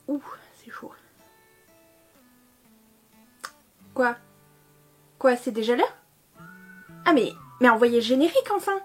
Ouh, c'est chaud. Quoi? Quoi, c'est déjà l'heure? Ah mais envoyez le générique enfin!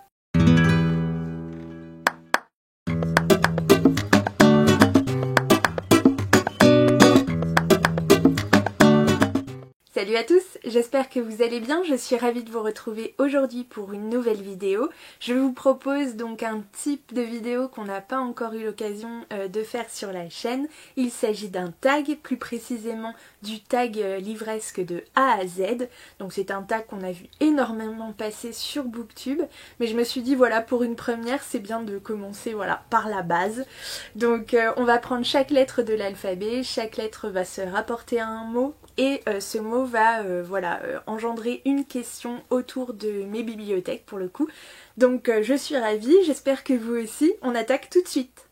Salut à tous, j'espère que vous allez bien, je suis ravie de vous retrouver aujourd'hui pour une nouvelle vidéo. Je vous propose donc un type de vidéo qu'on n'a pas encore eu l'occasion de faire sur la chaîne. Il s'agit d'un tag, plus précisément du tag livresque de A à Z. Donc c'est un tag qu'on a vu énormément passer sur Booktube, mais je me suis dit voilà, pour une première c'est bien de commencer voilà, par la base. Donc on va prendre chaque lettre de l'alphabet, chaque lettre va se rapporter à un mot. Et ce mot va engendrer une question autour de mes bibliothèques pour le coup. Donc je suis ravie, j'espère que vous aussi. On attaque tout de suite.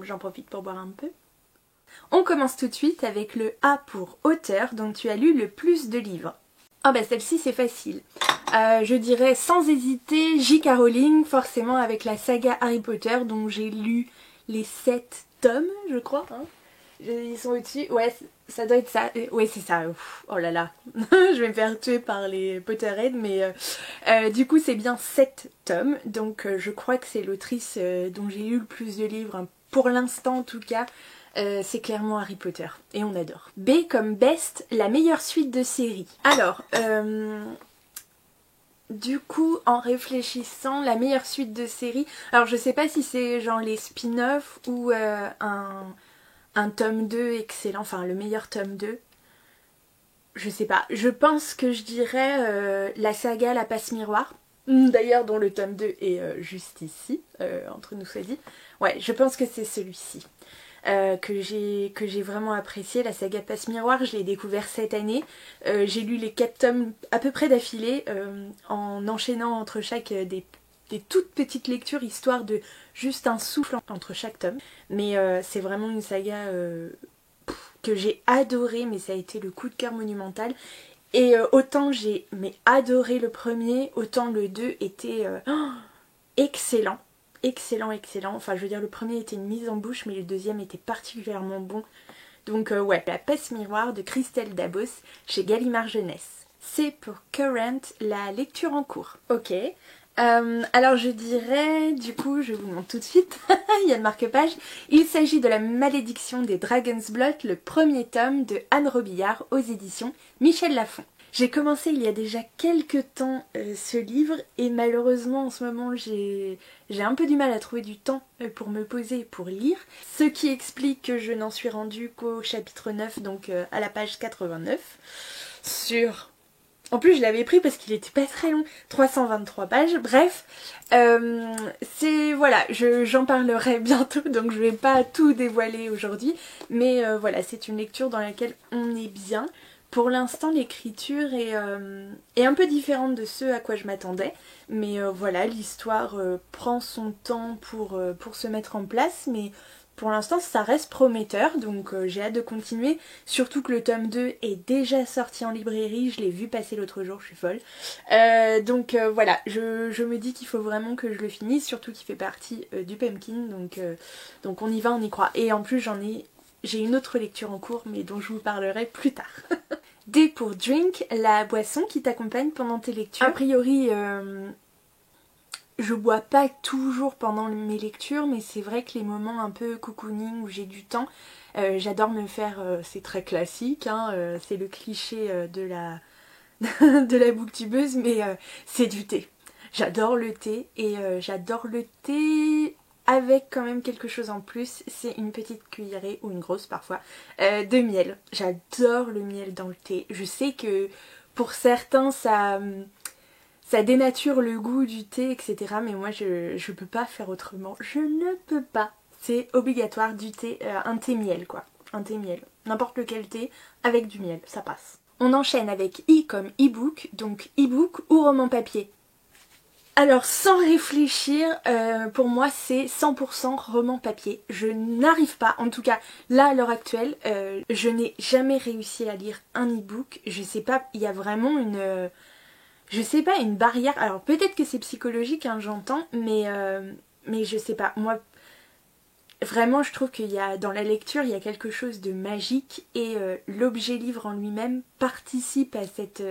J'en profite pour boire un peu. On commence tout de suite avec le A pour auteur, dont tu as lu le plus de livres. Ah bah celle-ci c'est facile. Je dirais sans hésiter J.K. Rowling, forcément avec la saga Harry Potter dont j'ai lu les 7 tomes je crois. Hein. Ils sont au-dessus, ouais ça doit être ça, ouais c'est ça, oh là là, je vais me faire tuer par les Potterheads mais du coup c'est bien 7 tomes, donc je crois que c'est l'autrice dont j'ai lu le plus de livres, hein. Pour l'instant en tout cas, c'est clairement Harry Potter, et on adore. B comme best, la meilleure suite de série. Alors, du coup, en réfléchissant, la meilleure suite de série, alors je sais pas si c'est genre les spin-offs ou un tome 2 excellent, enfin le meilleur tome 2. Je sais pas, je pense que je dirais la saga La Passe-Miroir. D'ailleurs dont le tome 2 est juste ici, entre nous soit dit. Ouais, je pense que c'est celui-ci. Que j'ai vraiment apprécié, la saga Passe-Miroir, je l'ai découvert cette année. J'ai lu les 4 tomes à peu près d'affilée, en enchaînant entre chaque des toutes petites lectures, histoire de juste un souffle entre chaque tome. Mais c'est vraiment une saga que j'ai adorée, mais ça a été le coup de cœur monumental. Et autant j'ai adoré le premier, autant le 2 était excellent. Excellent, excellent. Enfin, je veux dire, le premier était une mise en bouche, mais le deuxième était particulièrement bon. Donc ouais, La Passe-Miroir de Christelle Dabos chez Gallimard Jeunesse. C'est pour Current, la lecture en cours. Ok. Alors je dirais, du coup, je vous montre tout de suite, il y a le marque-page. Il s'agit de La Malédiction des Dragon's Blood, le premier tome de Anne Robillard aux éditions Michel Lafon. J'ai commencé il y a déjà quelques temps ce livre et malheureusement en ce moment j'ai un peu du mal à trouver du temps pour me poser et pour lire. Ce qui explique que je n'en suis rendue qu'au chapitre 9, donc à la page 89. En plus je l'avais pris parce qu'il était pas très long, 323 pages, bref. C'est voilà, j'en parlerai bientôt donc je vais pas tout dévoiler aujourd'hui. Mais voilà, c'est une lecture dans laquelle on est bien. Pour l'instant, l'écriture est un peu différente de ce à quoi je m'attendais. Mais voilà, l'histoire prend son temps pour se mettre en place. Mais pour l'instant, ça reste prometteur. Donc j'ai hâte de continuer. Surtout que le tome 2 est déjà sorti en librairie. Je l'ai vu passer l'autre jour, je suis folle. Donc voilà, je me dis qu'il faut vraiment que je le finisse. Surtout qu'il fait partie du Pumpkin. Donc on y va, on y croit. Et en plus, j'ai une autre lecture en cours, mais dont je vous parlerai plus tard. D pour drink, la boisson qui t'accompagne pendant tes lectures. A priori, je bois pas toujours pendant mes lectures, mais c'est vrai que les moments un peu cocooning où j'ai du temps, j'adore me faire, c'est très classique, hein, c'est le cliché de la de la booktubeuse, mais c'est du thé. J'adore le thé et j'adore le thé avec quand même quelque chose en plus, c'est une petite cuillerée ou une grosse parfois de miel. J'adore le miel dans le thé. Je sais que pour certains ça dénature le goût du thé, etc. Mais moi je peux pas faire autrement. Je ne peux pas. C'est obligatoire du thé, un thé miel quoi. Un thé miel. N'importe lequel thé avec du miel, ça passe. On enchaîne avec I comme e-book, donc e-book ou roman papier. Alors sans réfléchir, pour moi c'est 100% roman papier. Je n'arrive pas, en tout cas là à l'heure actuelle, je n'ai jamais réussi à lire un e-book. Je sais pas, il y a vraiment une barrière. Alors peut-être que c'est psychologique, hein, j'entends, mais je sais pas. Moi, Vraiment, je trouve qu'il y a dans la lecture, il y a quelque chose de magique et l'objet livre en lui-même participe à cette,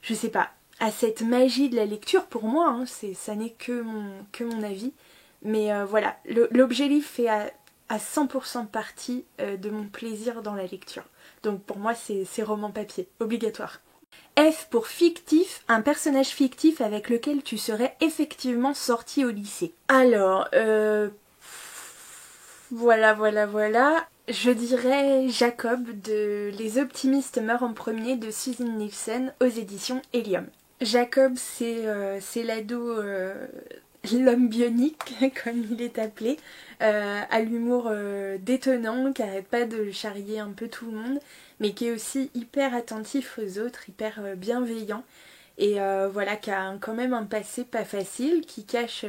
je sais pas, à cette magie de la lecture pour moi. Hein, ça n'est que mon avis, mais voilà, l'objet livre fait à 100% partie de mon plaisir dans la lecture. Donc pour moi, c'est roman papier, obligatoire. F pour fictif, un personnage fictif avec lequel tu serais effectivement sorti au lycée. Alors, voilà. Je dirais Jacob de Les optimistes meurent en premier de Susan Nielsen aux éditions Helium. Jacob, c'est l'ado, l'homme bionique, comme il est appelé, à l'humour détonnant, qui arrête pas de charrier un peu tout le monde, mais qui est aussi hyper attentif aux autres, hyper bienveillant, et voilà, qui a quand même un passé pas facile, qui cache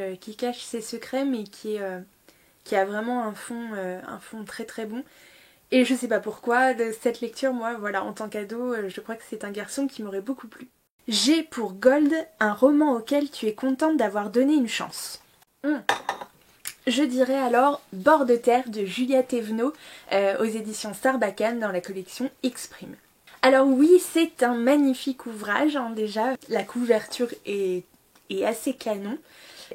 ses secrets, mais qui a vraiment un fond très très bon. Et je sais pas pourquoi, de cette lecture, moi, voilà, en tant qu'ado, je crois que c'est un garçon qui m'aurait beaucoup plu. G pour Gold, un roman auquel tu es contente d'avoir donné une chance. Je dirais alors Bord de terre de Julia Thévenot aux éditions Sarbacane dans la collection Exprime. Alors oui, c'est un magnifique ouvrage, hein, déjà, la couverture est assez canon.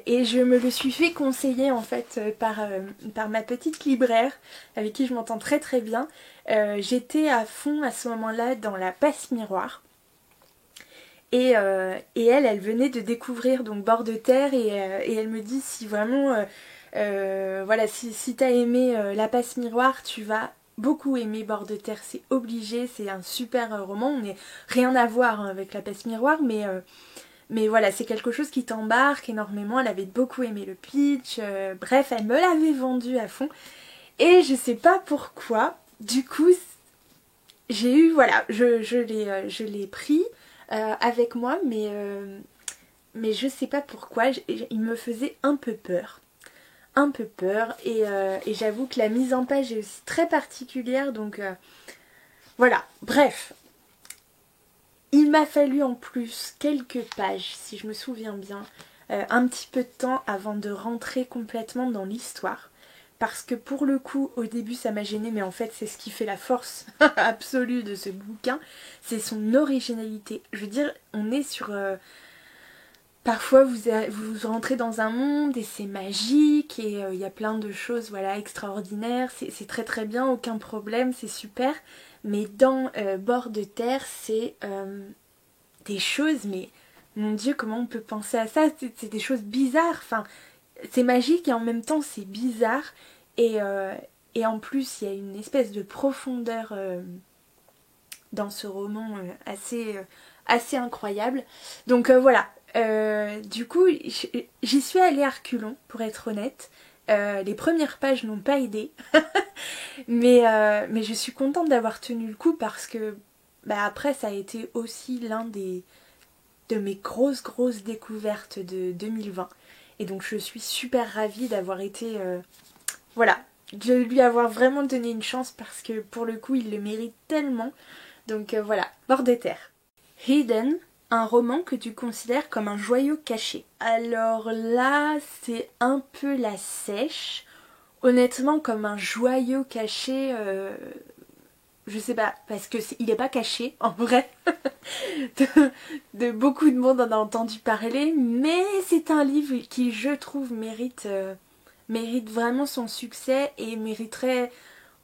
Et je me le suis fait conseiller en fait par ma petite libraire avec qui je m'entends très très bien. J'étais à fond à ce moment-là dans la passe miroir. Et elle venait de découvrir donc Bord de terre et elle me dit si vraiment, voilà, si t'as aimé la passe miroir, tu vas beaucoup aimer Bord de terre, c'est obligé, c'est un super roman, on n'est rien à voir hein, avec la passe miroir, mais voilà, c'est quelque chose qui t'embarque énormément. Elle avait beaucoup aimé le pitch, bref, elle me l'avait vendu à fond. Et je sais pas pourquoi, du coup, j'ai eu, voilà, je l'ai pris avec moi, mais je sais pas pourquoi, il me faisait un peu peur. Et j'avoue que la mise en page est aussi très particulière, donc voilà, bref. Il m'a fallu en plus quelques pages, si je me souviens bien, un petit peu de temps avant de rentrer complètement dans l'histoire. Parce que pour le coup, au début ça m'a gênée, mais en fait c'est ce qui fait la force absolue de ce bouquin, c'est son originalité. Je veux dire, on est sur... parfois vous rentrez dans un monde et c'est magique et il y a plein de choses voilà, extraordinaires, c'est très très bien, aucun problème, c'est super. Mais dans Bord de terre, c'est des choses, mais mon Dieu, comment on peut penser à ça? C'est des choses bizarres, enfin, c'est magique et en même temps c'est bizarre. Et en plus, il y a une espèce de profondeur dans ce roman assez incroyable. Donc voilà, du coup, j'y suis allée à reculons, pour être honnête. Les premières pages n'ont pas aidé. mais je suis contente d'avoir tenu le coup parce que après ça a été aussi l'un de mes grosses découvertes de 2020 et donc je suis super ravie d'avoir été voilà, de lui avoir vraiment donné une chance parce que pour le coup il le mérite tellement, donc voilà, Bord de terre. Hidden, un roman que tu considères comme un joyau caché. Alors là c'est un peu la sèche. Honnêtement, comme un joyau caché, je sais pas, parce que il est pas caché, en vrai. de beaucoup de monde en a entendu parler, mais c'est un livre qui, je trouve, mérite vraiment son succès et mériterait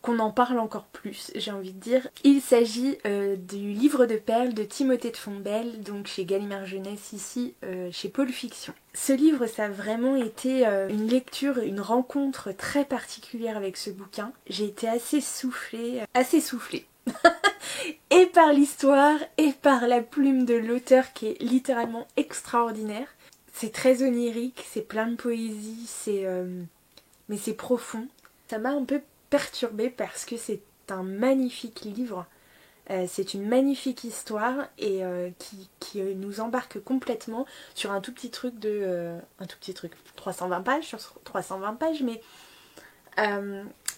qu'on en parle encore plus, j'ai envie de dire. Il s'agit du livre de perles de Timothée de Fontbelle, donc chez Gallimard Jeunesse ici, chez Pôle Fiction. Ce livre, ça a vraiment été une lecture, une rencontre très particulière avec ce bouquin. J'ai été assez soufflée. Et par l'histoire, et par la plume de l'auteur qui est littéralement extraordinaire. C'est très onirique, c'est plein de poésie, mais c'est profond. Ça m'a un peu perturbée parce que c'est un magnifique livre, c'est une magnifique histoire et qui nous embarque complètement sur un tout petit truc 320 pages, sur 320 pages, mais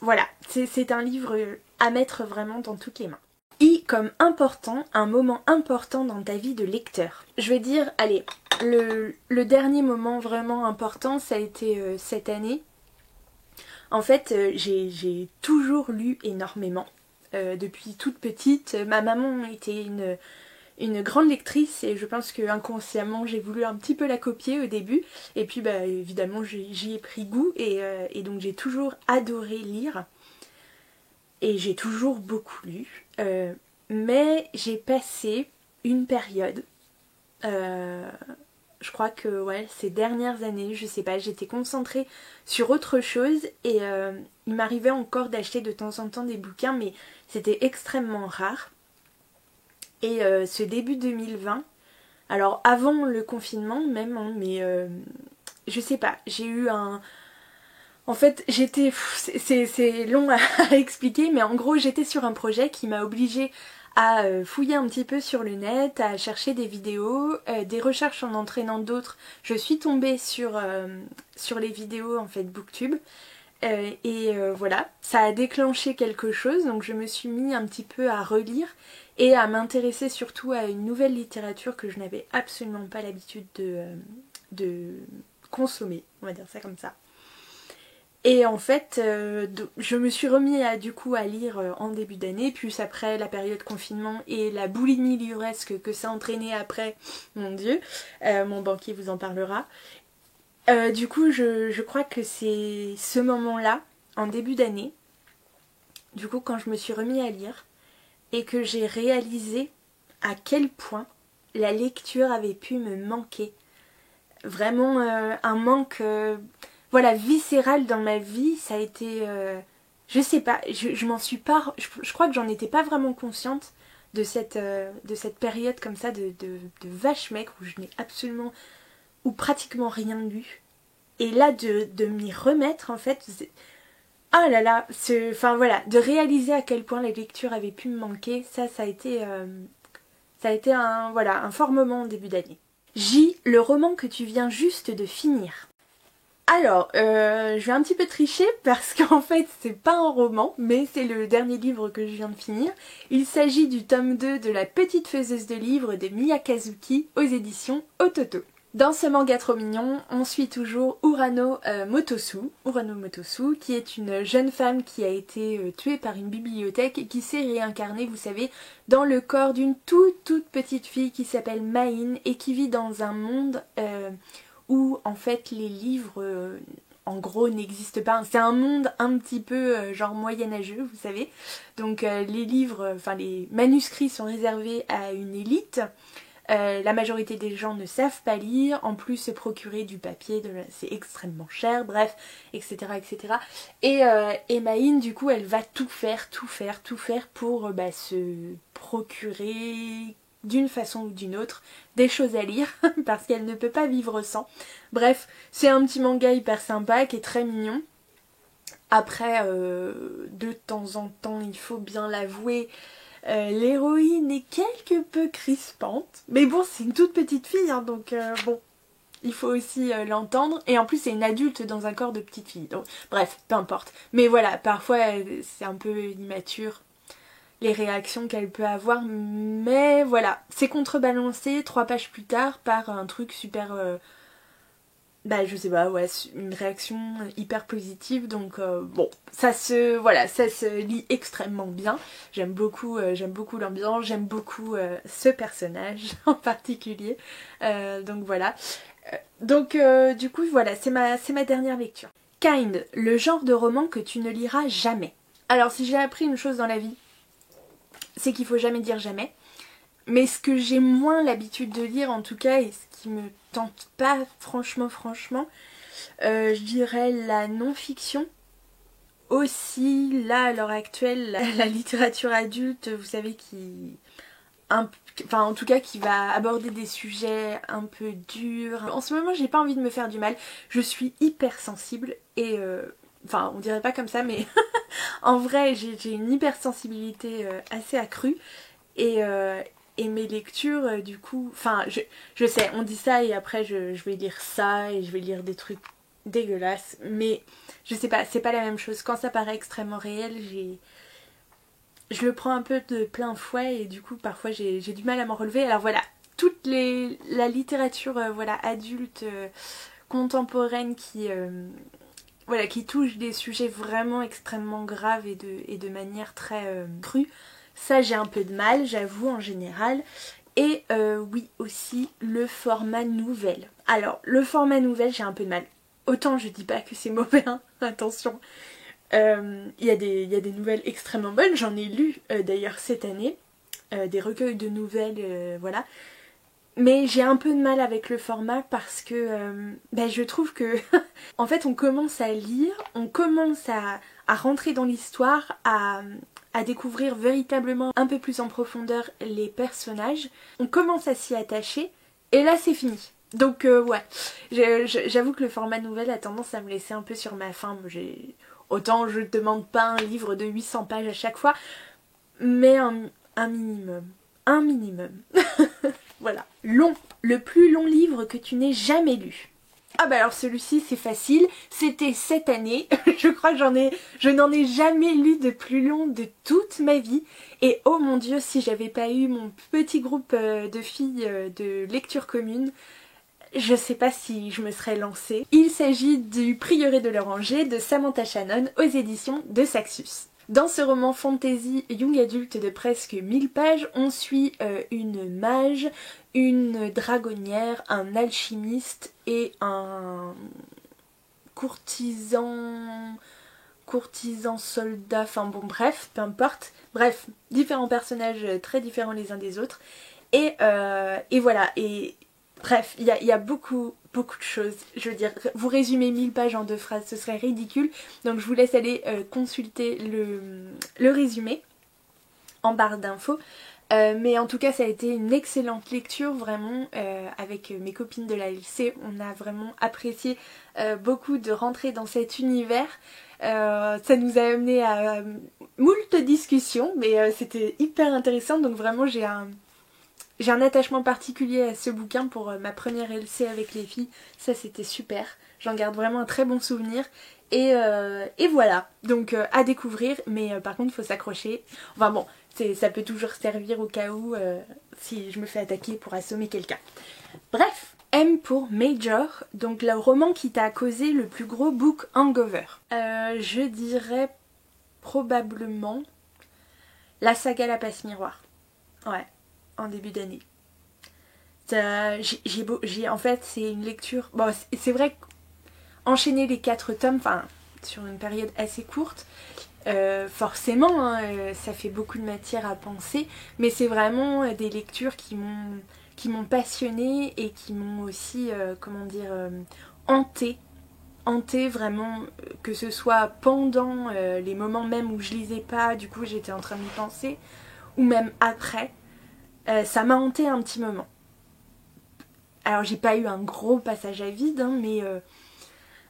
voilà, c'est un livre à mettre vraiment dans toutes les mains. I comme important, un moment important dans ta vie de lecteur. Je vais dire, allez, le dernier moment vraiment important, ça a été cette année. En fait, j'ai toujours lu énormément. Depuis toute petite, ma maman était une grande lectrice et je pense que inconsciemment j'ai voulu un petit peu la copier au début et puis bah évidemment j'y ai pris goût et donc j'ai toujours adoré lire et j'ai toujours beaucoup lu mais j'ai passé une période je crois que ouais ces dernières années je sais pas j'étais concentrée sur autre chose et il m'arrivait encore d'acheter de temps en temps des bouquins mais c'était extrêmement rare. Et ce début 2020, alors avant le confinement même, hein, mais je sais pas, j'ai eu un... En fait, c'est long à expliquer, mais en gros, j'étais sur un projet qui m'a obligée à fouiller un petit peu sur le net, à chercher des vidéos, des recherches en entraînant d'autres. Je suis tombée sur les vidéos en fait Booktube. Voilà, ça a déclenché quelque chose, donc je me suis mis un petit peu à relire et à m'intéresser surtout à une nouvelle littérature que je n'avais absolument pas l'habitude de consommer, on va dire ça comme ça. Et en fait, je me suis remis du coup à lire en début d'année, plus après la période confinement et la boulimie livresque que ça a entraîné après, mon Dieu, mon banquier vous en parlera. Du coup, je crois que c'est ce moment-là, en début d'année, du coup, quand je me suis remis à lire et que j'ai réalisé à quel point la lecture avait pu me manquer. Vraiment un manque voilà, viscéral dans ma vie, ça a été... je sais pas, je m'en suis pas... Je crois que j'en étais pas vraiment consciente de cette période comme ça de vache mec où je n'ai absolument ou pratiquement rien lu. Et là, de m'y remettre, en fait, ah là là, enfin voilà, de réaliser à quel point la lecture avait pu me manquer, ça a été un fort moment en début d'année. J, le roman que tu viens juste de finir. Alors, je vais un petit peu tricher parce qu'en fait, c'est pas un roman, mais c'est le dernier livre que je viens de finir. Il s'agit du tome 2 de La petite faiseuse de livres de Miya Kazuki aux éditions Ototo. Dans ce manga trop mignon, on suit toujours Urano Motosu, qui est une jeune femme qui a été tuée par une bibliothèque et qui s'est réincarnée, vous savez, dans le corps d'une toute petite fille qui s'appelle Maïn et qui vit dans un monde où en fait les livres en gros n'existent pas. C'est un monde un petit peu genre moyenâgeux, vous savez. Donc les livres, enfin les manuscrits sont réservés à une élite. La majorité des gens ne savent pas lire, en plus se procurer du papier, c'est extrêmement cher, bref, etc. etc. Et Maïn, du coup, elle va tout faire pour se procurer d'une façon ou d'une autre des choses à lire, parce qu'elle ne peut pas vivre sans. Bref, c'est un petit manga hyper sympa, qui est très mignon. Après, de temps en temps, il faut bien l'avouer, l'héroïne est quelque peu crispante, mais bon c'est une toute petite fille hein, donc bon il faut aussi l'entendre et en plus c'est une adulte dans un corps de petite fille donc bref peu importe mais voilà parfois c'est un peu immature les réactions qu'elle peut avoir mais voilà c'est contrebalancé 3 pages plus tard par un truc super je sais pas, ouais, une réaction hyper positive, donc bon, ça se lit extrêmement bien. J'aime beaucoup l'ambiance, j'aime beaucoup ce personnage en particulier, donc voilà. Du coup, voilà, c'est ma dernière lecture. Kind, le genre de roman que tu ne liras jamais. Alors, si j'ai appris une chose dans la vie, c'est qu'il faut jamais dire jamais. Mais ce que j'ai moins l'habitude de lire en tout cas, et ce qui me tente pas franchement, je dirais la non-fiction. Aussi, là, à l'heure actuelle, la littérature adulte, vous savez, en tout cas, qui va aborder des sujets un peu durs. En ce moment, j'ai pas envie de me faire du mal. Je suis hyper sensible et... on dirait pas comme ça, mais en vrai, j'ai une hypersensibilité assez accrue. Et mes lectures, du coup, je sais, on dit ça et après je vais lire ça et je vais lire des trucs dégueulasses, mais je sais pas, c'est pas la même chose. Quand ça paraît extrêmement réel, je le prends un peu de plein fouet et du coup parfois j'ai du mal à m'en relever. Alors voilà, la littérature adulte, contemporaine voilà, qui touche des sujets vraiment extrêmement graves et de manière très crue. Ça j'ai un peu de mal, j'avoue, en général. Et oui, aussi le format nouvelle. Alors, le format nouvelle, j'ai un peu de mal. Autant je dis pas que c'est mauvais, hein, attention. Il y a des nouvelles extrêmement bonnes, j'en ai lu d'ailleurs cette année. Des recueils de nouvelles, voilà. Mais j'ai un peu de mal avec le format parce que je trouve que en fait on commence à lire, on commence à rentrer dans l'histoire, à découvrir véritablement un peu plus en profondeur les personnages, on commence à s'y attacher et là c'est fini. Donc ouais, j'avoue que le format nouvelle a tendance à me laisser un peu sur ma faim. Autant je ne demande pas un livre de 800 pages à chaque fois, mais un minimum. Un minimum. Voilà. Long. Le plus long livre que tu n'aies jamais lu. Ah bah alors celui-ci c'est facile, c'était cette année, je crois que je n'en ai jamais lu de plus long de toute ma vie. Et oh mon dieu, si j'avais pas eu mon petit groupe de filles de lecture commune, je sais pas si je me serais lancée. Il s'agit du Prieuré de l'Oranger de Samantha Shannon aux éditions de Saxus. Dans ce roman fantasy young adulte de presque 1000 pages, on suit une mage, une dragonnière, un alchimiste et un courtisan soldat, enfin bon bref, peu importe. Bref, différents personnages très différents les uns des autres. Et voilà, et bref, il y a beaucoup de choses. Je veux dire, vous résumez 1000 pages en 2 phrases, ce serait ridicule. Donc je vous laisse aller consulter le résumé en barre d'infos. Mais en tout cas, ça a été une excellente lecture, vraiment. Avec mes copines de la lycée, on a vraiment apprécié beaucoup de rentrer dans cet univers. Ça nous a amené à moult discussions, mais c'était hyper intéressant. Donc vraiment, j'ai un attachement particulier à ce bouquin pour ma première LC avec les filles. Ça, c'était super. J'en garde vraiment un très bon souvenir. Et voilà. Donc à découvrir. Mais par contre, il faut s'accrocher. Enfin bon, ça peut toujours servir au cas où si je me fais attaquer pour assommer quelqu'un. Bref. M pour Major. Donc le roman qui t'a causé le plus gros book hangover. Je dirais probablement la saga La Passe Miroir. Ouais. En début d'année. En fait, c'est une lecture. Bon, c'est vrai qu'enchaîner les 4 tomes, enfin, sur une période assez courte, forcément, hein, ça fait beaucoup de matière à penser, mais c'est vraiment des lectures qui m'ont passionnée et qui m'ont aussi, hantée. Hantée vraiment, que ce soit pendant les moments même où je lisais pas, du coup j'étais en train d'y penser, ou même après. Ça m'a hanté un petit moment. Alors j'ai pas eu un gros passage à vide, hein,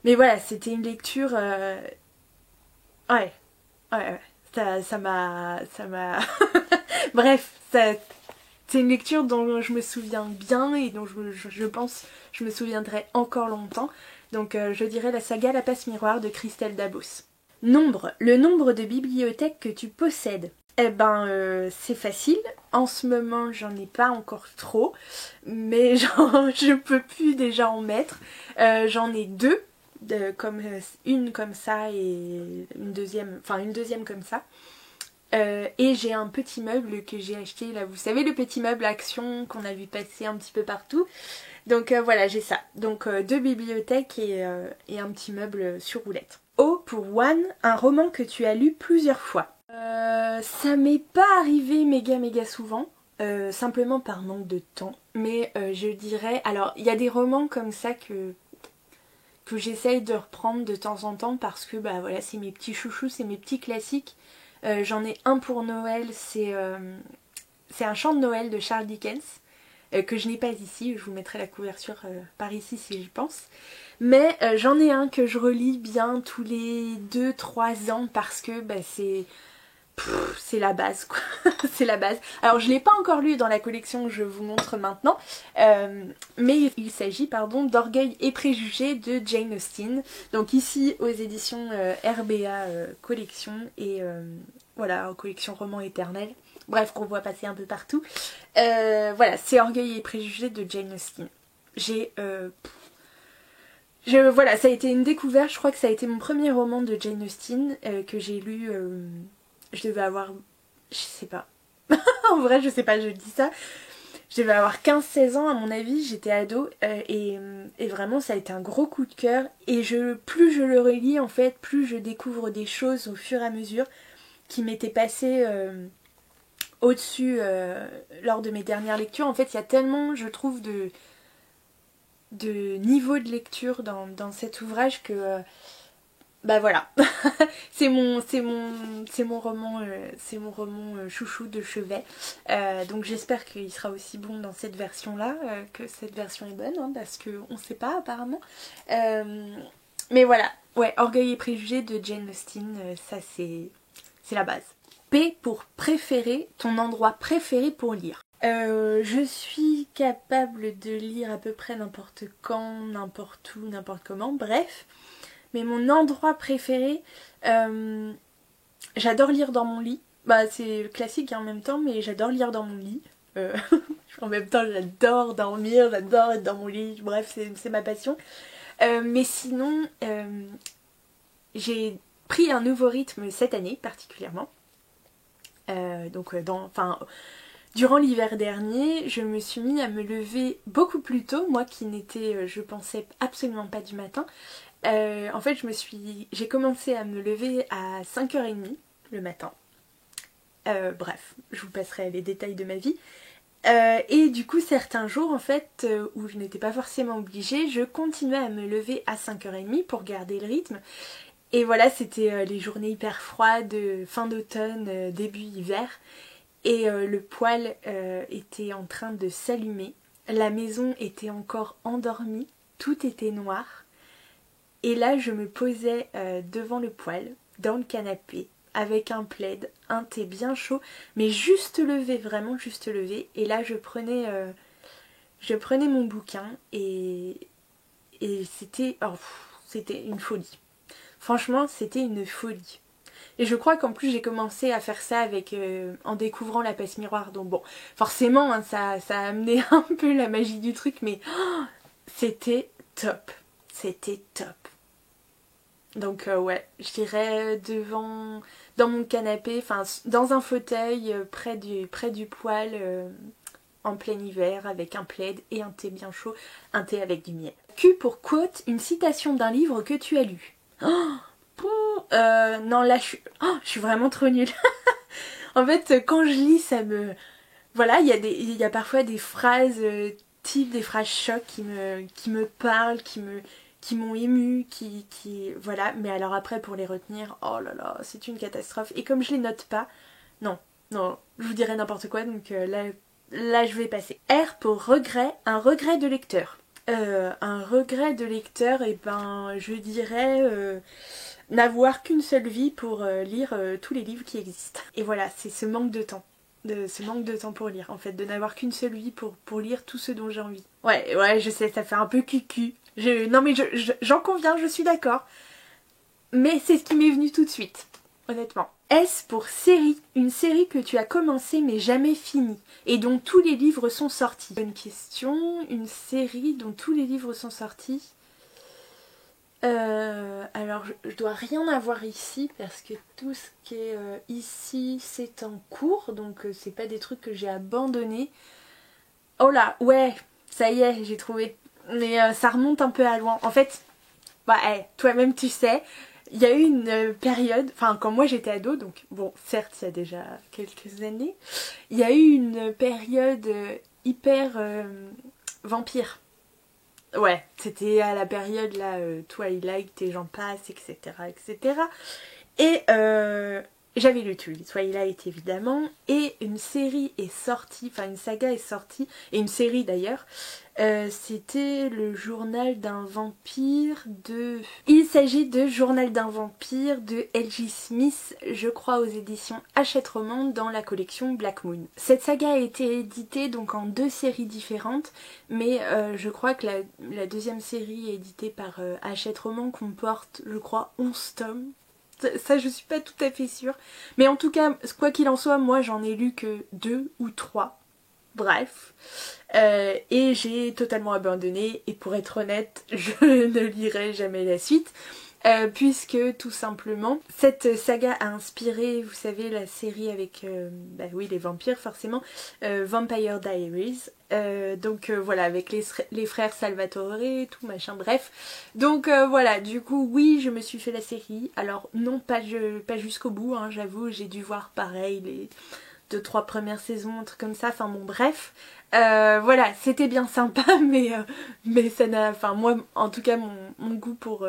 mais voilà, c'était une lecture... Ouais. Ça m'a... Bref, c'est une lecture dont je me souviens bien et dont je pense je me souviendrai encore longtemps. Donc je dirais la saga La Passe Miroir de Christelle Dabos. Nombre. Le nombre de bibliothèques que tu possèdes. Eh ben c'est facile, en ce moment j'en ai pas encore trop, mais je peux plus déjà en mettre. J'en ai 2, une comme ça et une deuxième comme ça. Et j'ai un petit meuble que j'ai acheté là, vous savez le petit meuble Action qu'on a vu passer un petit peu partout. Donc voilà, j'ai ça. Donc 2 bibliothèques et un petit meuble sur roulette. O pour One, un roman que tu as lu plusieurs fois. Ça m'est pas arrivé méga souvent, simplement par manque de temps, mais je dirais, alors il y a des romans comme ça que j'essaye de reprendre de temps en temps parce que bah voilà, c'est mes petits chouchous, c'est mes petits classiques. J'en ai un pour Noël, c'est un chant de Noël de Charles Dickens, que je n'ai pas ici, je vous mettrai la couverture par ici si j'y pense. Mais j'en ai un que je relis bien tous les 2-3 ans parce que bah, c'est la base quoi. C'est la base. Alors je l'ai pas encore lu dans la collection que je vous montre maintenant, mais il s'agit d'Orgueil et Préjugés de Jane Austen. Donc ici aux éditions RBA collection et voilà, en collection roman éternel. Bref, qu'on voit passer un peu partout. Voilà, c'est Orgueil et Préjugés de Jane Austen. Voilà, ça a été une découverte, je crois que ça a été mon premier roman de Jane Austen que j'ai lu, je devais avoir, je sais pas, en vrai je sais pas, je dis ça, je devais avoir 15-16 ans à mon avis, j'étais ado et vraiment ça a été un gros coup de cœur et plus je le relis en fait, plus je découvre des choses au fur et à mesure qui m'étaient passées au-dessus lors de mes dernières lectures. En fait il y a tellement je trouve de niveau de lecture dans cet ouvrage que bah voilà c'est mon roman chouchou de chevet, donc j'espère qu'il sera aussi bon dans cette version là, que cette version est bonne, hein, parce qu'on sait pas apparemment, mais voilà, ouais, Orgueil et préjugés de Jane Austen, ça c'est la base. P pour préférer, ton endroit préféré pour lire. Je suis capable de lire à peu près n'importe quand, n'importe où, n'importe comment, bref. Mais mon endroit préféré, j'adore lire dans mon lit. Bah c'est classique en même temps, mais j'adore lire dans mon lit. En même temps j'adore dormir, j'adore être dans mon lit, bref c'est ma passion. Mais sinon, j'ai pris un nouveau rythme cette année particulièrement. Durant l'hiver dernier, je me suis mis à me lever beaucoup plus tôt, moi qui n'étais, je pensais absolument pas du matin. En fait, j'ai commencé à me lever à 5h30 le matin. Bref, je vous passerai les détails de ma vie. Et du coup, certains jours, en fait, où je n'étais pas forcément obligée, je continuais à me lever à 5h30 pour garder le rythme. Et voilà, c'était les journées hyper froides, fin d'automne, début hiver. Et le poêle était en train de s'allumer. La maison était encore endormie, tout était noir. Et là, je me posais devant le poêle, dans le canapé, avec un plaid, un thé bien chaud, mais juste levé, vraiment juste levé. Et là, je prenais mon bouquin et c'était c'était une folie. Franchement, c'était une folie. Et je crois qu'en plus j'ai commencé à faire ça en découvrant la passe miroir. Donc bon, forcément hein, ça a amené un peu la magie du truc, mais c'était top. C'était top. Donc ouais, je dirais dans mon canapé, enfin dans un fauteuil près du poêle en plein hiver avec un plaid et un thé bien chaud, un thé avec du miel. Q pour quote, une citation d'un livre que tu as lu. Non là je suis vraiment trop nulle. En fait quand je lis ça me... Voilà, il y a parfois des phrases type, des phrases chocs qui me parlent, qui m'ont émue, voilà, mais alors après pour les retenir, oh là là, c'est une catastrophe. Et comme je les note pas, non, je vous dirais n'importe quoi, donc là je vais passer. R pour regret, un regret de lecteur. Un regret de lecteur, et ben je dirais n'avoir qu'une seule vie pour lire tous les livres qui existent. Et voilà, c'est ce manque de temps. Ce manque de temps pour lire, en fait, de n'avoir qu'une seule vie pour lire tout ce dont j'ai envie. Ouais, je sais, ça fait un peu cucu. Non mais j'en conviens, je suis d'accord. Mais c'est ce qui m'est venu tout de suite, honnêtement. S pour série, une série que tu as commencé mais jamais finie, et dont tous les livres sont sortis. Bonne question, une série dont tous les livres sont sortis. Alors je dois rien avoir ici parce que tout ce qui est ici c'est en cours, donc c'est pas des trucs que j'ai abandonnés. Oh là, ouais, ça y est, j'ai trouvé. Mais ça remonte un peu à loin. En fait, bah toi-même tu sais, il y a eu une période, enfin quand moi j'étais ado, donc bon certes il y a déjà quelques années, il y a eu une période hyper vampire. Ouais, c'était à la période là, Twilight et j'en passe, etc. etc. Et j'avais lu Twilight évidemment, et une série est sortie, enfin une saga est sortie, et une série d'ailleurs, c'était le journal d'un vampire de... Il s'agit de Journal d'un vampire de L.J. Smith, je crois aux éditions Hachette Roman dans la collection Black Moon. Cette saga a été éditée donc en 2 séries différentes, mais je crois que la deuxième série éditée par Hachette Roman comporte, je crois, 11 tomes. Ça je suis pas tout à fait sûre, mais en tout cas quoi qu'il en soit, moi j'en ai lu que 2 ou 3, bref. Et j'ai totalement abandonné, et pour être honnête, je ne lirai jamais la suite. Puisque tout simplement cette saga a inspiré, vous savez, la série avec bah oui, les vampires forcément, Vampire Diaries, donc voilà, avec les frères Salvatore, tout machin, bref. Donc voilà, du coup oui, je me suis fait la série, alors non pas jusqu'au bout, hein, j'avoue, j'ai dû voir pareil les 2-3 premières saisons, un truc comme ça, enfin bon bref. Voilà, c'était bien sympa, mais ça n'a, enfin moi en tout cas mon goût pour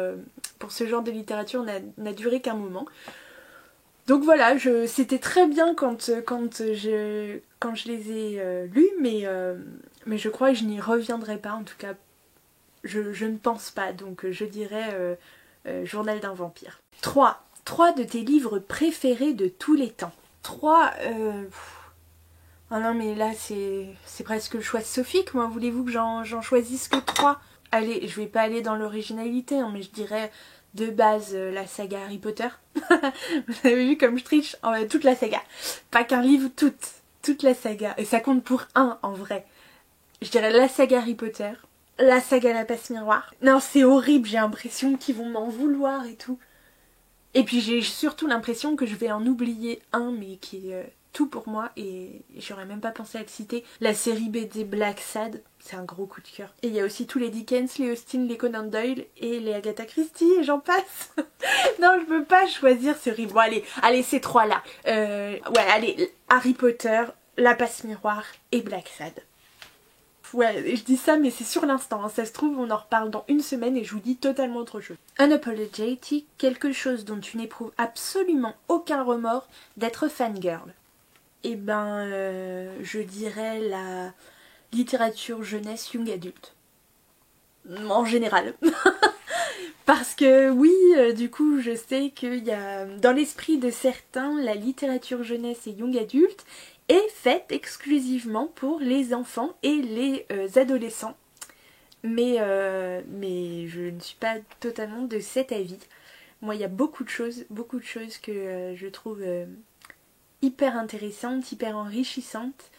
ce genre de littérature n'a duré qu'un moment. Donc voilà, c'était très bien quand je les ai lus, mais je crois que je n'y reviendrai pas, en tout cas je ne pense pas, donc je dirais Journal d'un vampire. 3 de tes livres préférés de tous les temps. 3, ah non mais là c'est presque le choix de Sophie, moi voulez-vous que j'en choisisse que 3? Allez, je vais pas aller dans l'originalité, hein, mais je dirais de base la saga Harry Potter. Vous avez vu comme je triche, toute la saga. Pas qu'un livre, toute la saga. Et ça compte pour un en vrai. Je dirais la saga Harry Potter, la saga La Passe Miroir. Non, c'est horrible, j'ai l'impression qu'ils vont m'en vouloir et tout. Et puis j'ai surtout l'impression que je vais en oublier un, mais qui est tout pour moi, et j'aurais même pas pensé à le citer. La série BD Black Sad, c'est un gros coup de cœur. Et il y a aussi tous les Dickens, les Austen, les Conan Doyle et les Agatha Christie, et j'en passe. Non, je peux pas choisir ce livre. Bon, allez, ces 3 là. Ouais, allez, Harry Potter, La Passe Miroir et Black Sad. Ouais, je dis ça, mais c'est sur l'instant, hein. Ça se trouve, on en reparle dans une semaine et je vous dis totalement autre chose. Unapologetic, quelque chose dont tu n'éprouves absolument aucun remords d'être fangirl. Eh ben, je dirais la littérature jeunesse young adulte. En général. Parce que oui, du coup, je sais qu'il y a dans l'esprit de certains, la littérature jeunesse et young adulte est faite exclusivement pour les enfants et les adolescents. Mais je ne suis pas totalement de cet avis. Moi, il y a beaucoup de choses que je trouve hyper intéressantes, hyper enrichissantes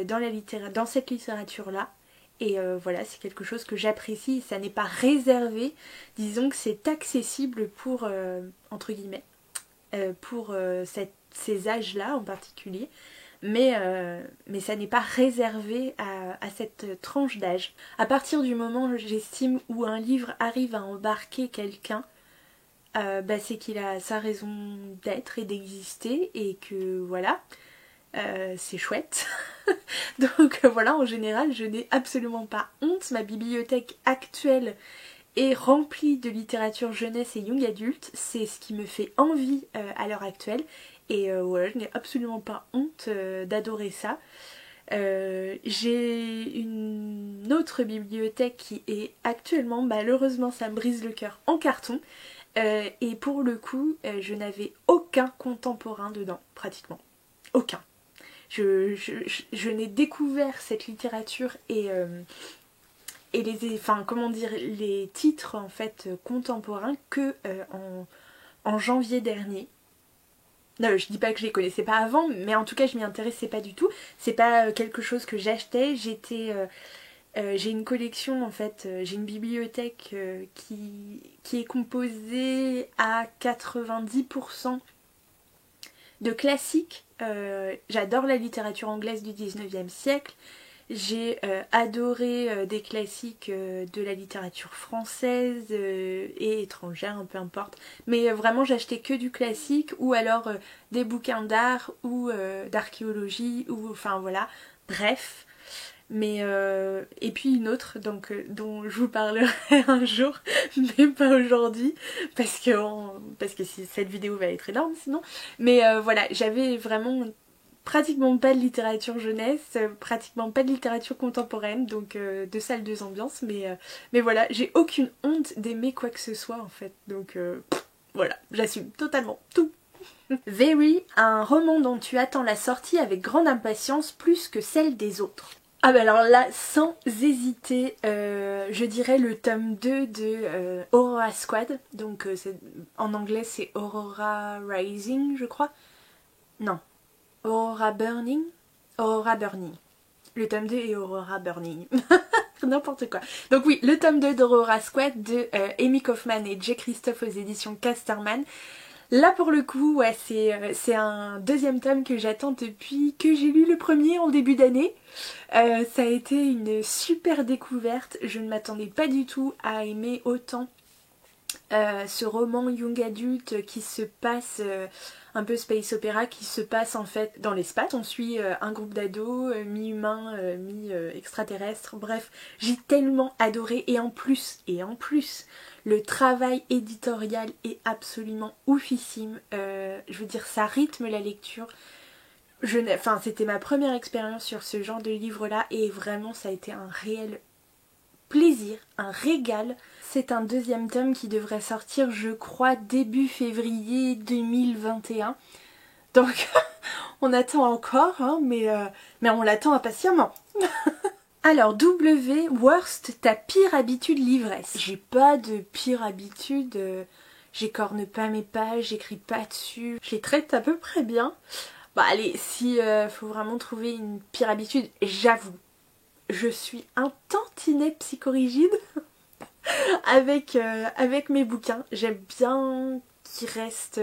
dans cette littérature-là. Et voilà, c'est quelque chose que j'apprécie. Ça n'est pas réservé, disons que c'est accessible pour, entre guillemets, pour ces âges-là en particulier. Mais ça n'est pas réservé à cette tranche d'âge. À partir du moment, j'estime, où un livre arrive à embarquer quelqu'un, c'est qu'il a sa raison d'être et d'exister, et que voilà, c'est chouette. Donc voilà, en général, je n'ai absolument pas honte. Ma bibliothèque actuelle est remplie de littérature jeunesse et young adulte. C'est ce qui me fait envie à l'heure actuelle. Et voilà, je n'ai absolument pas honte d'adorer ça. J'ai une autre bibliothèque qui est actuellement, malheureusement ça me brise le cœur, en carton. Et pour le coup, je n'avais aucun contemporain dedans, pratiquement. Aucun. Je n'ai découvert cette littérature et les titres en fait contemporains que en janvier dernier. Non, je dis pas que je les connaissais pas avant, mais en tout cas je m'y intéressais pas du tout. C'est pas quelque chose que j'achetais. J'ai une collection en fait, j'ai une bibliothèque qui est composée à 90% de classiques. J'adore la littérature anglaise du 19e siècle. J'ai adoré des classiques de la littérature française et étrangère, peu importe. Mais vraiment, j'achetais que du classique, ou alors des bouquins d'art ou d'archéologie, ou enfin voilà, bref. Mais et puis une autre dont je vous parlerai un jour, mais pas aujourd'hui, parce que cette vidéo va être énorme sinon. Mais voilà, j'avais vraiment pratiquement pas de littérature jeunesse, pratiquement pas de littérature contemporaine, donc de salles, deux ambiances, mais voilà, j'ai aucune honte d'aimer quoi que ce soit en fait, donc voilà, j'assume totalement tout. Very, un roman dont tu attends la sortie avec grande impatience plus que celle des autres. Ah bah alors là, sans hésiter, je dirais le tome 2 de Aurora Squad, donc en anglais c'est Aurora Rising je crois, non, Aurora Burning. Le tome 2 est Aurora Burning. N'importe quoi. Donc oui, le tome 2 d'Aurora Squad de Amy Kaufman et Jay Christophe aux éditions Casterman. Là pour le coup, ouais, c'est un deuxième tome que j'attends depuis que j'ai lu le premier en début d'année. Ça a été une super découverte, je ne m'attendais pas du tout à aimer autant ce roman young adulte qui se passe un peu space opéra, qui se passe en fait dans l'espace. On suit un groupe d'ados, mi-humains, mi-extraterrestres, bref, j'ai tellement adoré et en plus, le travail éditorial est absolument oufissime. Je veux dire, ça rythme la lecture. Enfin, c'était ma première expérience sur ce genre de livre-là et vraiment ça a été un réel plaisir, un régal. C'est un deuxième tome qui devrait sortir, je crois, début février 2021. Donc, on attend encore, hein, mais on l'attend impatiemment. Alors, W, worst, ta pire habitude l'ivresse. J'ai pas de pire habitude, j'écorne pas mes pages, j'écris pas dessus, je les traite à peu près bien. Bah allez, si faut vraiment trouver une pire habitude, j'avoue, je suis un tantinet psychorigide avec mes bouquins. J'aime bien qu'ils restent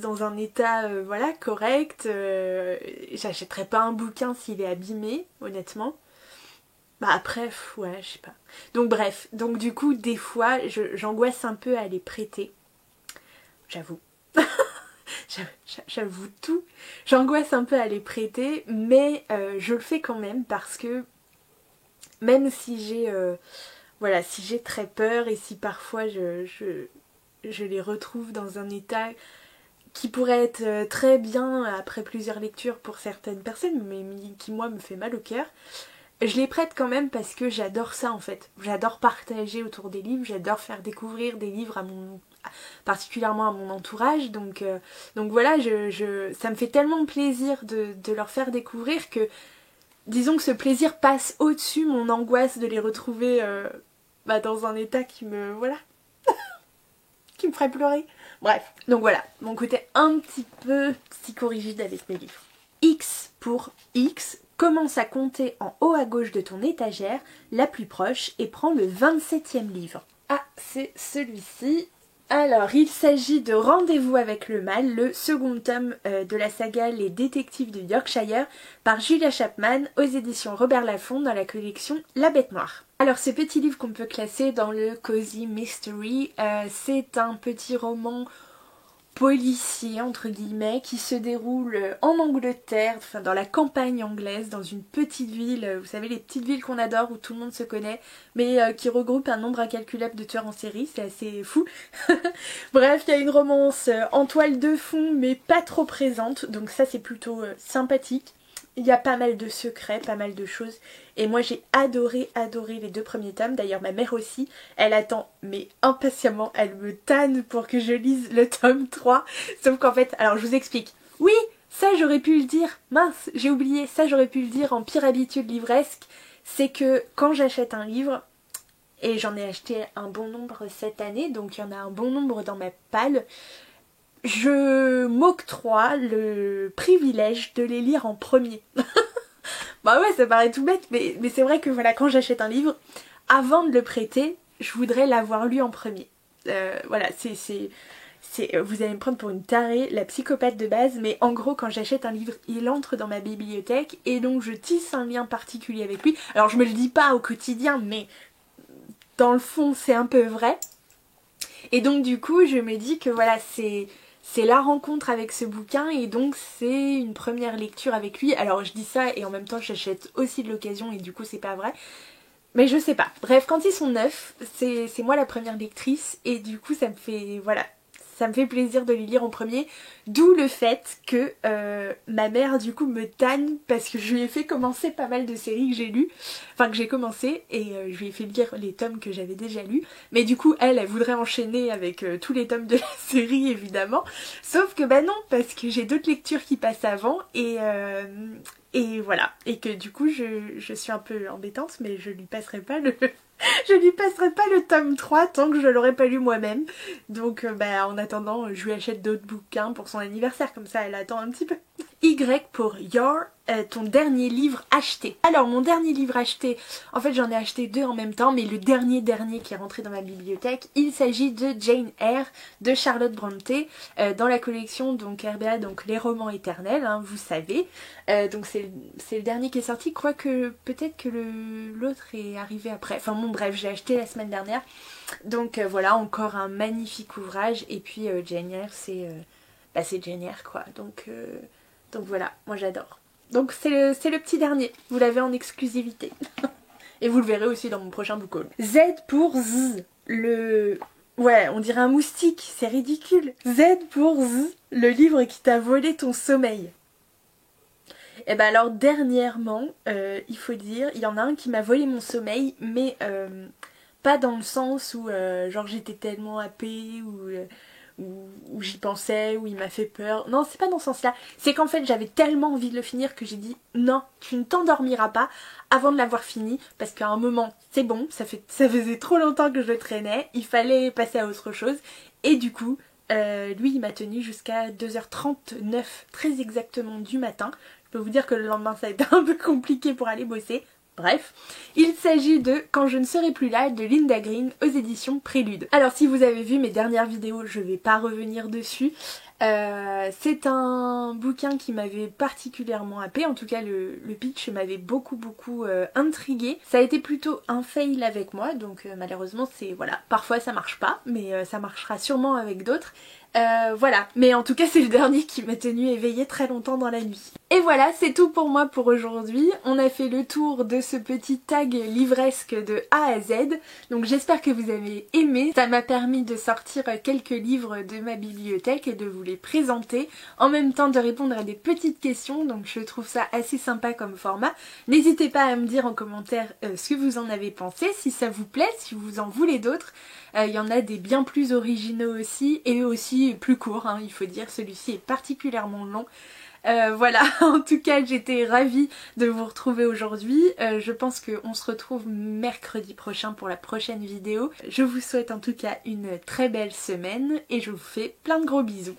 dans un état voilà, correct. J'achèterais pas un bouquin s'il est abîmé, honnêtement. Bah après, ouais, je sais pas. Donc bref, donc du coup, des fois, j'angoisse un peu à les prêter. J'avoue. J'avoue tout. J'angoisse un peu à les prêter, mais je le fais quand même parce que même si j'ai voilà, si j'ai très peur et si parfois je les retrouve dans un état qui pourrait être très bien après plusieurs lectures pour certaines personnes, mais qui moi me fait mal au cœur, je les prête quand même parce que j'adore ça en fait. J'adore partager autour des livres, j'adore faire découvrir des livres particulièrement à mon entourage, donc voilà, ça me fait tellement plaisir de leur faire découvrir que disons que ce plaisir passe au-dessus mon angoisse de les retrouver dans un état qui me qui me ferait pleurer. Bref, donc voilà, mon côté un petit peu psychorigide avec mes livres. X pour X, commence à compter en haut à gauche de ton étagère, la plus proche, et prends le 27e livre. Ah, c'est celui-ci. Alors, il s'agit de Rendez-vous avec le mal, le second tome de la saga Les Détectives de Yorkshire par Julia Chapman aux éditions Robert Laffont dans la collection La Bête Noire. Alors, ce petit livre qu'on peut classer dans le Cozy Mystery, c'est un petit roman policier entre guillemets qui se déroule en Angleterre, enfin dans la campagne anglaise, dans une petite ville, vous savez les petites villes qu'on adore où tout le monde se connaît, mais qui regroupe un nombre incalculable de tueurs en série, c'est assez fou. Bref, il y a une romance en toile de fond mais pas trop présente, donc ça c'est plutôt sympathique. Il y a pas mal de secrets, pas mal de choses. Et moi j'ai adoré les 2 premiers tomes. D'ailleurs ma mère aussi, elle attend mais impatiemment, elle me tanne pour que je lise le tome 3. Sauf qu'en fait, alors je vous explique. Oui, ça j'aurais pu le dire. Mince, j'ai oublié, ça j'aurais pu le dire en pire habitude livresque. C'est que quand j'achète un livre, et j'en ai acheté un bon nombre cette année, donc il y en a un bon nombre dans ma palle, je m'octroie le privilège de les lire en premier. Bah ouais, ça paraît tout bête, mais c'est vrai que voilà, quand j'achète un livre, avant de le prêter, je voudrais l'avoir lu en premier. Voilà, vous allez me prendre pour une tarée, la psychopathe de base, mais en gros, quand j'achète un livre, il entre dans ma bibliothèque et donc je tisse un lien particulier avec lui. Alors je me le dis pas au quotidien, mais dans le fond, c'est un peu vrai. Et donc du coup, je me dis que voilà, c'est la rencontre avec ce bouquin et donc c'est une première lecture avec lui. Alors je dis ça et en même temps j'achète aussi de l'occasion et du coup c'est pas vrai. Mais je sais pas. Bref, quand ils sont neufs, c'est moi la première lectrice et du coup ça me fait, voilà, ça me fait plaisir de les lire en premier. D'où le fait que ma mère du coup me tanne parce que je lui ai fait commencer pas mal de séries que j'ai lues. Enfin que j'ai commencé et je lui ai fait lire les tomes que j'avais déjà lus. Mais du coup elle voudrait enchaîner avec tous les tomes de la série évidemment. Sauf que bah non, parce que j'ai d'autres lectures qui passent avant et voilà. Et que du coup je suis un peu embêtante mais je lui passerai pas le... Je lui passerai pas le tome 3 tant que je l'aurais pas lu moi-même. Donc en attendant, je lui achète d'autres bouquins pour son anniversaire, comme ça elle attend un petit peu. Y pour Your, ton dernier livre acheté. Alors mon dernier livre acheté, en fait j'en ai acheté 2 en même temps, mais le dernier qui est rentré dans ma bibliothèque, il s'agit de Jane Eyre de Charlotte Brontë, dans la collection donc RBA, donc les romans éternels, hein, vous savez. Donc c'est le dernier qui est sorti, je crois que peut-être que l'autre est arrivé après. Enfin bon bref, j'ai acheté la semaine dernière. Donc voilà, encore un magnifique ouvrage. Et puis Jane Eyre, c'est Jane Eyre quoi. Donc voilà, moi j'adore. Donc c'est le petit dernier, vous l'avez en exclusivité. Et vous le verrez aussi dans mon prochain book haul. Z pour Z, ouais, on dirait un moustique, c'est ridicule. Z pour Z, le livre qui t'a volé ton sommeil. Et ben alors dernièrement, il faut dire, il y en a un qui m'a volé mon sommeil, mais pas dans le sens où genre j'étais tellement happée où j'y pensais, où il m'a fait peur. Non, c'est pas dans ce sens-là. C'est qu'en fait, j'avais tellement envie de le finir que j'ai dit non, tu ne t'endormiras pas avant de l'avoir fini, parce qu'à un moment, c'est bon, ça faisait trop longtemps que je le traînais, il fallait passer à autre chose. Et du coup, lui, il m'a tenu jusqu'à 2h39, très exactement du matin. Je peux vous dire que le lendemain, ça a été un peu compliqué pour aller bosser. Bref, il s'agit de Quand je ne serai plus là de Linda Green aux éditions Prélude. Alors si vous avez vu mes dernières vidéos, je vais pas revenir dessus. C'est un bouquin qui m'avait particulièrement happé, en tout cas le pitch m'avait beaucoup intrigué. Ça a été plutôt un fail avec moi, donc malheureusement c'est voilà, parfois ça marche pas, mais ça marchera sûrement avec d'autres. Voilà, mais en tout cas c'est le dernier qui m'a tenu éveillée très longtemps dans la nuit. Et voilà, c'est tout pour moi pour aujourd'hui. On a fait le tour de ce petit tag livresque de A à Z. Donc j'espère que vous avez aimé. Ça m'a permis de sortir quelques livres de ma bibliothèque et de vous les présenter. En même temps de répondre à des petites questions. Donc je trouve ça assez sympa comme format. N'hésitez pas à me dire en commentaire ce que vous en avez pensé. Si ça vous plaît, si vous en voulez d'autres. Il y en a des bien plus originaux aussi. Et aussi plus courts, hein, il faut dire. Celui-ci est particulièrement long. Voilà, en tout cas j'étais ravie de vous retrouver aujourd'hui. Je pense qu'on se retrouve mercredi prochain pour la prochaine vidéo. Je vous souhaite en tout cas une très belle semaine et je vous fais plein de gros bisous.